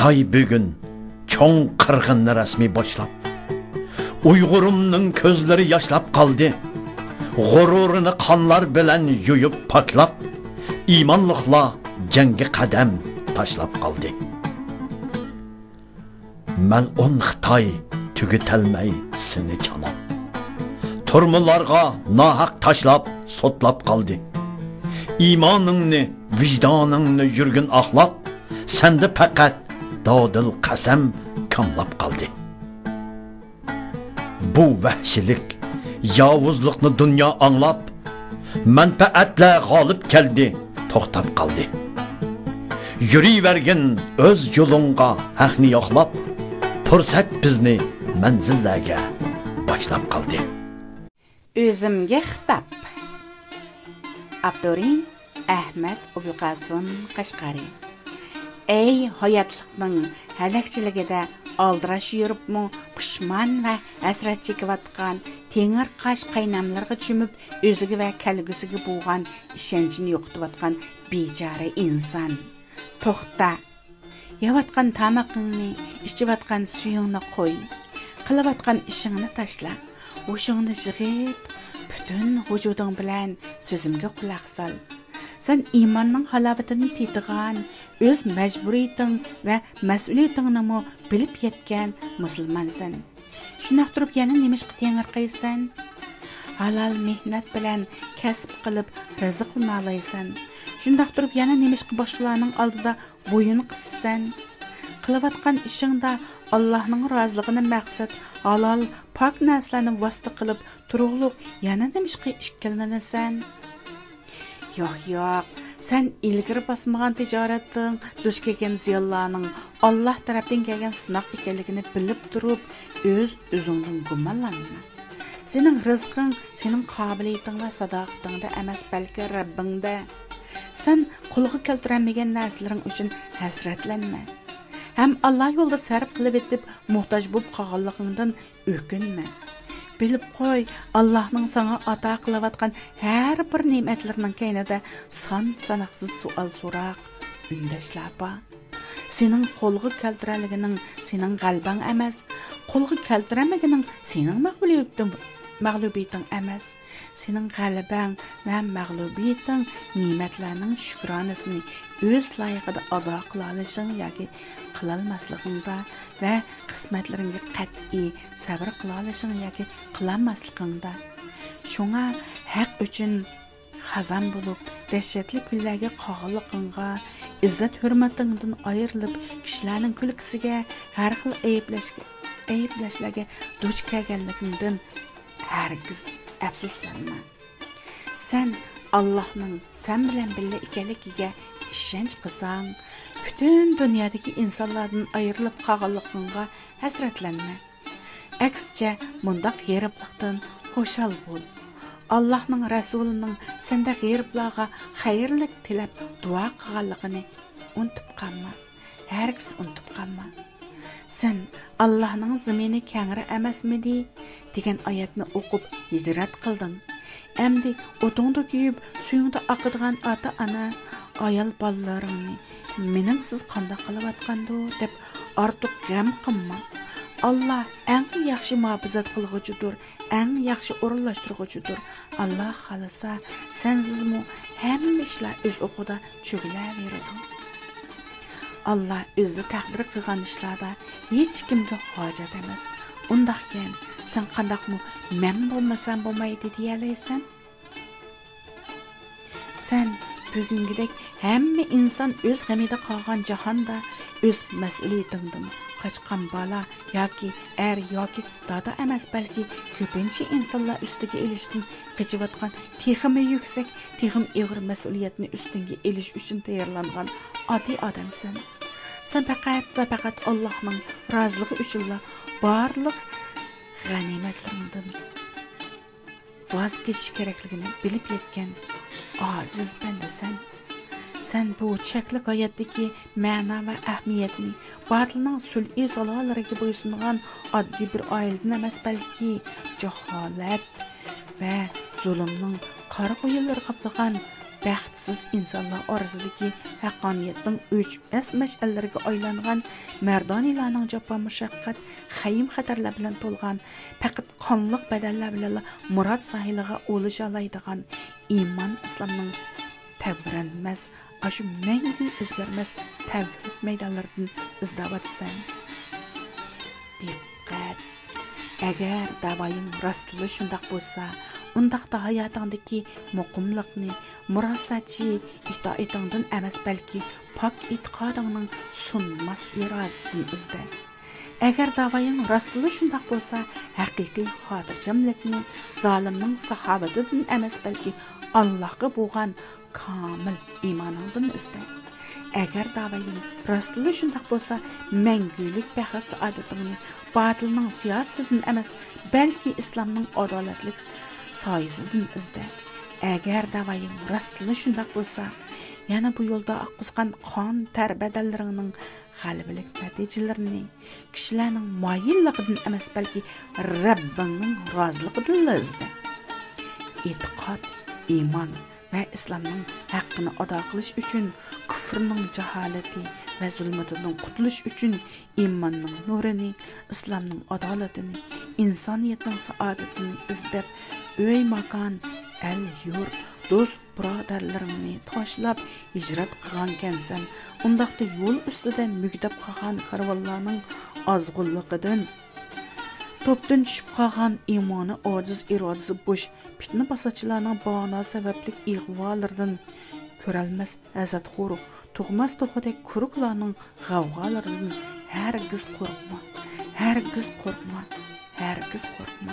Xitoy bugun cho'ng qirg'inni rasmiy boshlab, Uyg'urumning ko'zlari yoshlab qoldi. G'ururini qonlar bilan yuyib paklab, iymonliqlar jangga qadam tashlab qoldi. Mal'un Xitoy tugitalmay seni chanab, turmularga nohaq tashlab, sotlab qoldi. İmanыңni, vicdanыңni yurgin axlab, sende faqat dodil qasam kamlab qoldi. Bu vahshilik, yovuzlikni dunyo anglab, manfaatlar g'olib keldi, to'xtab qoldi. Yurivergin o'z yo'lingga haqni yo'qlab, fursat bizni manzillarga boshlab qoldi. O'zimga xitob. Abduri Ahmad Obulqasim Qashqari. Ey hayotlikning halakchiligida aldirash yuribmi, pushman va hasrat chekayotgan, tengir qash qaynamlarga cho'mib, o'ziga va kelgusiga bo'lgan ishonchini yo'qotayotgan bechora inson. To'xta. Yeyotgan tamaqingni, ichayotgan suyingni qo'y. Qilayotgan ishingni tashla. O'shingni yig'ib, bütün vücudun bilan sözümge kulaq sal. Sen imanның halavatini tetigan, öz mecburiyetin ve mesuliyetinni mu bilip yetken musulmansın. Şunaq turib yana nemişqi tengir qaysan? Halal mehnat bilan kasb qilib rizq malaysan. Şunaq turib yana nemişqi boshqalarning oldida bo'yin qissan? Qilayotgan ishingda Allah'ның razılığını maqsad, halal, pak narsalarni vosita qilib turug'liq yana nemişqi ishkilanasan? Yo'q, sen ilgari basmagan tijoratning, duch kelgan ziyonlarning Allah tarafdan kelgan sinoq ekanligini bilib turib, o'zingdan gumonlanma. Sening rizqing, sening qobiliyating va sadoqatingda emas, balki Rabbingda. Sen qo'lga keltirmagan narsalaring uchun hasratlanma. Hem Allah yolda sarf qilib etib, muhtoj bo'lib qolganligingdan o'kinma. Bilib qo'y, Allah'ның sana ata qilayotgan har bir ne'matlarning kaynida son-sanoqsiz savol so'roq, undashlar bor. Sening qo'lga keltiraligining sening g'albang emas, qo'lga keltiramagining sening mag'lubiyating emas. Sening g'alabang va mag'lubiyating ne'matlarning shukronasini o'z loyiqida ado qila olishing yoki qila olmasligingda va qismatlaringga qat'iy sabr qila olishing yoki qilolmasligingda. Shunga haq uchun xazon bo'lib, dahshatli kunlarga qog'illigingga, izzat hurmatingdan ayrilib, kishilarning kulkisiga, har xil ayblashlarga duch kelganligingdan hargiz afsuslanma. Sen Allah'ның sen bilan birga ekanligiga ishonch qilsang, bütün dünyadaki insanlardan ayrılıp qolganligingga hasratlanma. Aksicha, mundaq g'eriblikdan xo'shal bo'l. Allah'ның Rasulining senda g'eriblarga xayrlik tilab duo qilganligini unutib qolma. Hargiz unutib qolma. Sen Allah'ның zimini kengri emasmidi degan oyatni o'qib hijrat qilding. Endi o'tingda kuyib, suyingda oqadigan ota-ana, ayol bolalaringni mening siz qanday qilayotgandi deb ortiq g'am qilma. Allah eng yaxshi muhofazat qilg'uchidir, eng yaxshi o'rinlashtirg'uchidir. Allah xolasa sensizmi hamma ishlar o'z o'qida cho'kilaveradi. Allah o'zi taqdir qilgan ishlarda hech kimga hojat emas. Undaqken sen qandaqmi men bo'lmasam bo'lmaydi deyalaysan? Sen bugüngidek hamma inson o'z g'amida qolgan jahonda o'z mas'uliyatingdan qochgan bola yoki yoki dada emas, balki ko'pincha insonlar ustiga elishdan qochayotgan texmi yuksak, texim og'ir mas'uliyatni ustingga elish uchun tayyorlangan oddiy odamsan. Sen faqat Allohning roziligi uchun barliq g'animatlardan voz kechish kerakligini bilib yetgan ojiz bandasan. Sen bu cheklik hayotdagi ma'no va ahamiyatni batilning sul'iy zalollariga bo'ysungan oddiy bir oiladan emas, balki jaholat va zulmning qora qo'yinlari qoplagan baxtsiz insonlar orasidagi haqqoniyatning o'chmas mash'allariga aylangan mardoniylarning jafo mushaqqat, xayim xatarlar bilan to'lgan, faqat qonliq badallar bilan murod sohiliga o'lisha oladigan iymon islomning tavranmas, ashu mangu o'zgarmas tavhid maydonlaridan izlavatsan. Diqqat! Agar davoying rostli shundoq bo'lsa, undaqda hayotingdagi muqimlikni murosatchi itoatingdan emas, balki pok e'tiqodingning sunmas irodasidan izla. Agar davoying rostli shundoq bo'lsa, haqiqiy xotirjamlikni zolimning saxovatidan emas, balki Allohga bo'lgan komil iymoningdan izla. Agar davoying rostli shundoq bo'lsa, mangulik baxt saodatingni batilning siyosatidan emas, balki islomning adolatlik soyasidan izla. Agar davoying rostli shundoq bo'lsa, yana bu yo'lda oqqizgan qon tar badallaringning g'alabalik natijalarini kishilarning moyilligidan emas, balki Rabbingning roziligidan izla. E'tiqod, iymon va islomning haqqini ado qilish uchun, kufrning jaholati va zulmatidan qutulish uchun iymonning nurini, islomning adolatini, insoniyatning saodatini izlab, uy makon, el yurt, do'st birodarlaringni tashlab hijrat qilgan kansan. Undaqda yo'l ustida mugdab qolgan karvonlarning ozg'unligidan, topdan tushib qolgan iymoni ojiz irodasi bo'sh fitna basachilarning bahona sababli ig'volardan ko'ralmas azatxo'r, tug'mas to'xidek quruqlarning g'avg'olaridan hargiz qo'rqma, hargiz qo'rqma, hargiz qo'rqma,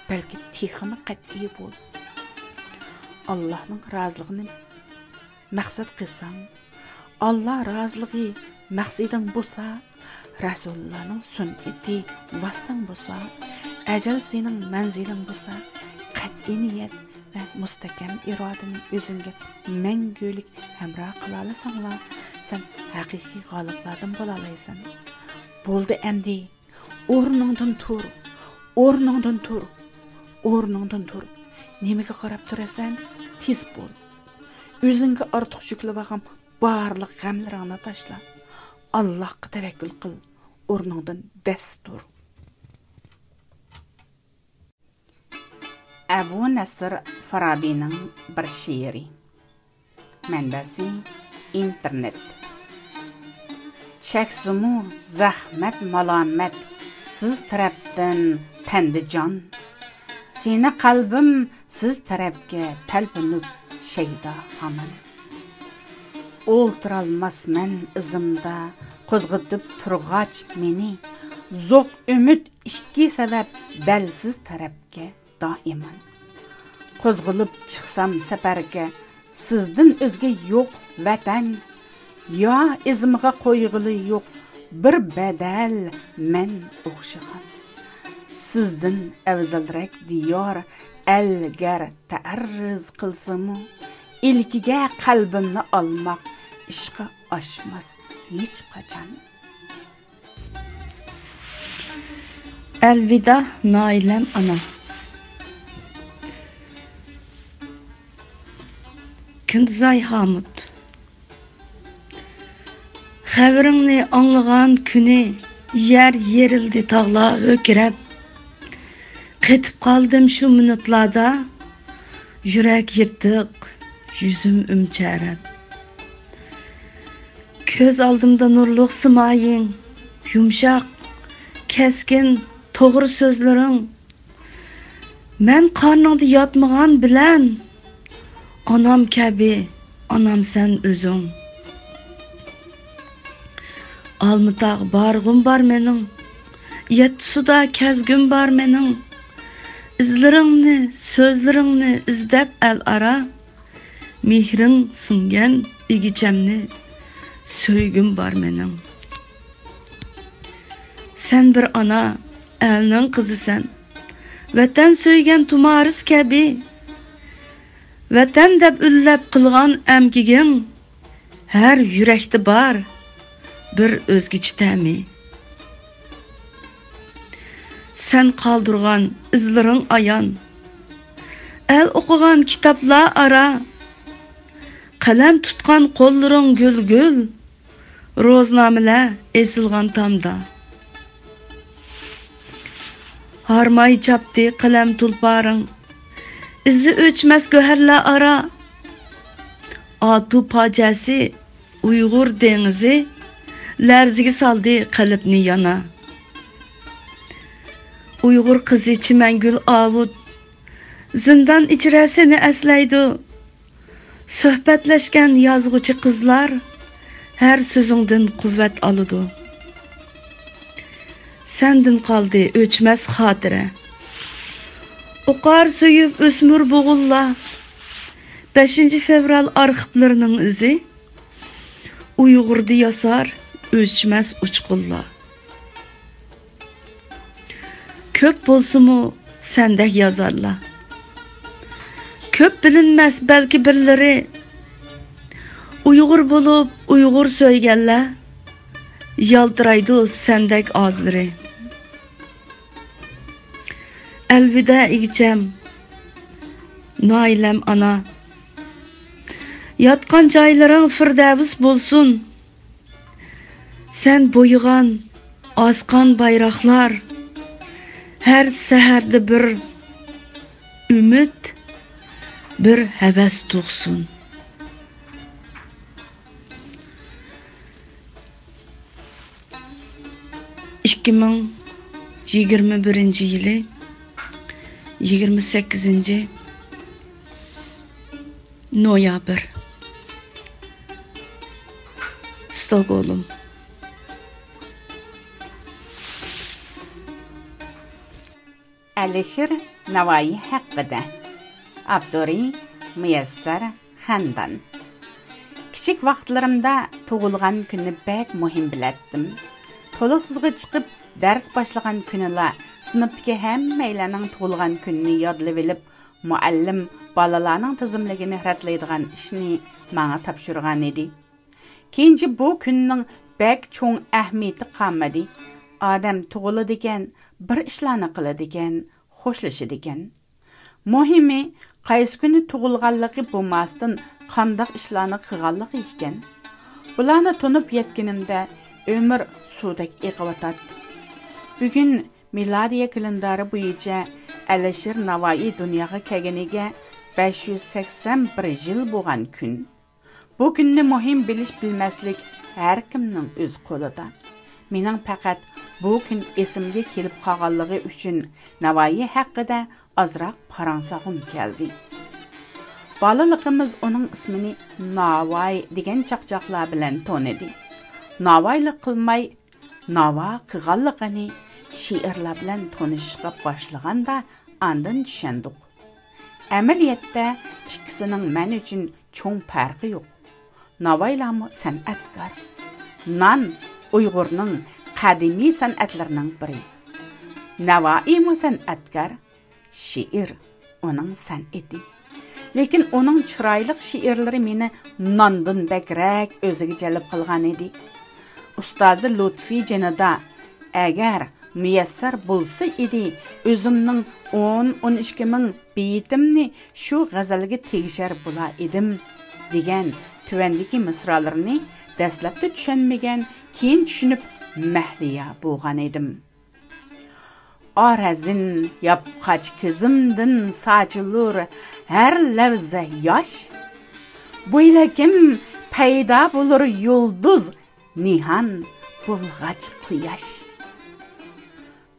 balki texmi qat'iy bo'l. Allohning roziligini maqsad qilsang, Alloh roziligi maqsading bo'lsa, Rasulullohning sunnati vasitang bo'lsa, ajal sening manziling bo'lsa, qat'iy niyat va mustahkam irodani o'zingga mangulik hamroh qila olasanglar, sen haqiqiy g'oliblardan bo'la olasan. Bo'ldi endi, o'rningdan tur, o'rningdan tur, o'rningdan tur. Nimaga qarab turasan? Tez bo'l. O'zingga ortiq yuklagan barliq g'amlaringni tashla. Allohga tavakkul qil, o'rningdan bas tur. Abu Nasr Farabining bir she'ri. Manbasi internet. Cheksimu zahmat malomat siz tarafdan tandijon. Seni qalbim siz tarafga talpinib shayda hamon. O'ltirolmasman izimda qo'zg'itib turg'ach meni, zo'q umid ikki sabab dalsiz tarafga doiman. Qo'zg'ilib chiqsam safarga sizdan o'zga yo'q vatan, yo izimga qo'yg'ili yo'q bir badal men o'xshagan. Sizdan afzalrak diyor algar ta'arruz qilsimu, ilkiga qalbimni olmoq ishqa oshmas hech qachon. Elvida Nailem ana. Kunduzay Hamud. Xabaringni anglagan kuni yer yerildi, tog'lar o'kirab. Qetib qoldim shu minutlarda, yurak yirtiq, yuzim umcharab. Ko'z oldimda nurluq simoying, yumshoq, keskin, to'g'ri so'zlaring. Men qorningda yotmagan bilan, onam kabi, onam sen o'zing. Almıtaq barğım bar mening, yetti suda kezgüm bar mening. İzlaringni, so'zlaringni izlab el ara, mehring singan igichamni söygüm bar mening. Sen bir ana, elning qizisan. Vatan söygen tumaris kabi. Vatan deb ullab qilgan amgiging her yurakda bar. Bir özgüç təmi. Sen qaldırgan izlerin ayan, el okugan kitaplar ara, Қалам tutqan qo'llaring gul-gul, ro'znomalar esilgan tamda. Harmay chapdi qalam tulparing, izi o'chmas go'harlar ara. Atu pajasi, Uyg'ur dengizi, larziga saldi qalbni yana. Uyg'ur qizi chimangul avud, zindan ichra seni aslaydi. Suhbatlashgan yozg'uchi qizlar har so'zingdan quvvat oladi. Sendin qoldi o'chmas xotira. O'qar suyib o'smir bo'g'ullar. 5 fevral arxivlarining izi Uyg'urda yasar o'chmas uchqullar. Ko'p bo'lsa-mu sendek yazarlar. Ko'p bilinmas balki birlari. Uyg'ur bo'lib Uyg'ur so'yganlar yaltiraydi sendek og'zlari. Elvida igcham, noilam ana. Yatqan joylaring firdavs bo'lsin. Sen bo'ygan, osqan bayroqlar her seherdə bir ümid, bir həvəs tuğsun. ...2021 yılı 28 noyabr Stockholm. Alisher Navoiy haqida. Abduri Muyassar Xandan. Kichik vaqtlarimda tug'ilgan kunni bek muhim bilatdim. To'liqsizga chiqib dars boshlagan kunlar sinfdagi hammalarning tug'ilgan kunini yodlab olib, muallim bolalarning tizimligini ratlaydigan ishni menga topshirgan edi. Keyinchi bu kunning bek cho'ng ahamiyati qolmadi. Adam tug'iladigan, bir ishlarni qiladigan, xo'shlashadigan. Muhimi, qaysi kuni tug'ilganligi bo'lmasdan qanday ishlarni qilganligi ekan. Bularni tunib yetganimda ömür suvdek eqiyotadi. Bugun miladiya kalendari bo'yicha Alisher Navoiy dunyoga kelganiga 581 yil bo'lgan kun. Bu kunni muhim bilish bilmaslik har kimning o'z qo'lida. Mening faqat bu kun esimga kelib qolganligi uchun Navoiy haqida ozroq paransag'im keldi. Bolaligimiz uning ismini Navoiy degan chaqchaqlar bilan tanidi. Navoiylik qilmay, Navo qilganligini she'rlar bilan tanishishga boshlaganda andin tushundik. Amaliyotda ikkisining men uchun cho'ng farqi yo'q. Navoiylarmi san'atkor. Nan Uyg'urning qadimiy san'atlarining biri. Navoiymi san'atkor, she'r uning san'ati. Lekin uning chiroyli she'rlari meni nondan bakrak o'ziga jalb qilgan edi. Ustozi Lutfi janida agar muyassar bo'lsa edi, o'zimning 10-12 ming beytimni shu g'azalga tegishar bo'lar edim degan tuvandagi misralarini dastlabda tushunmagan, keyin tushunib mahliya bo'lgan edim. Arazin yapqaç kızımdın saçılır her levze yaş. Bo'ylakim payda bulur yulduz nihan bulg'ach quyosh.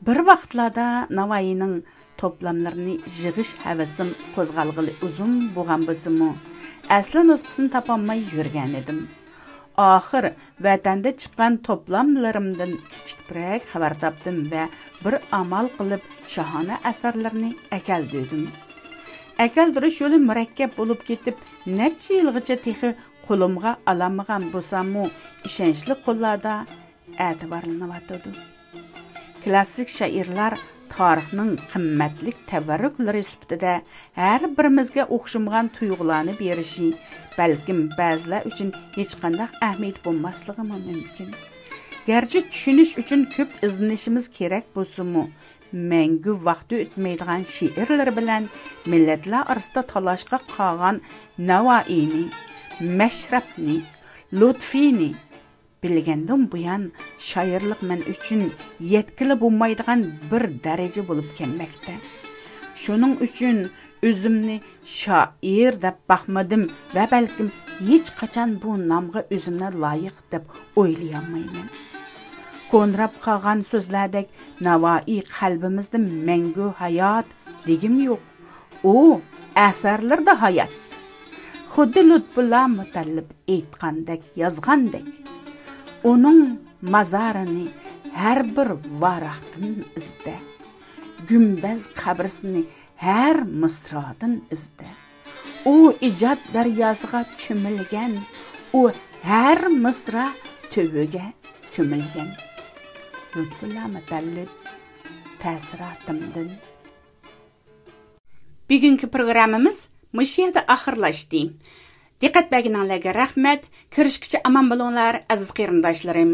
Bir vaqtlarda Navoiyning toplamlarini yig'ish havasim qo'zg'alg'ili uzun bo'lgan bo'lsa-mu, asli nusxasini topolmay yurgan edim. Ahir vatanda chiqqan toplamlarimdan kichikroq xabar topdim va bir amal qilib shohona asarlarni akaldirdim. Akaldirish yo'li murakkab bo'lib ketib, necha yilgacha texi qo'limga olamagan bo'lsam-mu, ishonchli qo'llarda e'tiborlanyotdi. Klassik shoirlar tarixning qimmatlik tavarruklari sifatida har birimizga o'xshamagan tuyg'ularni berishi, balkim ba'zilar uchun hech qanday ahamiyat bo'lmasligi mumkin. Garchi tushunish uchun ko'p izlanishimiz kerak bo'lsa-mu, mangu vaqti o'tmaydigan she'rlar bilan millatlar orasida talashqa qolgan Navoiyni Mashrabni, Lutfini bilgandan buyon shoirlik men uchun yetkili bo'lmaydigan bir daraja bo'lib kelmoqda. Shuning uchun o'zimni shoir deb baxmadim va balkim hech qachon bu nomga o'zimni loyiq deb o'ylayolmayman. Ko'nrab qolgan so'zlardek Navoiy qalbimizda mangu hayot degim yo'q. U asarlarda hayot. Xuddi Lutfullo Mutallib aytgandek, yozgandek. Onun mazarini her bir varaqdan izda. Gümbaz qabrisini her mısradan izda. O ijod daryosiga cho'milgan, o her mısra töbüge ko'milgan. Lutfullo Mutallib ta'siratimdan. Bugungi programmamiz mush yerda oxirlashdi. Diqqat berganingizga rahmat. Ko'rishguncha omon bo'linglar, aziz qarindoshlarim.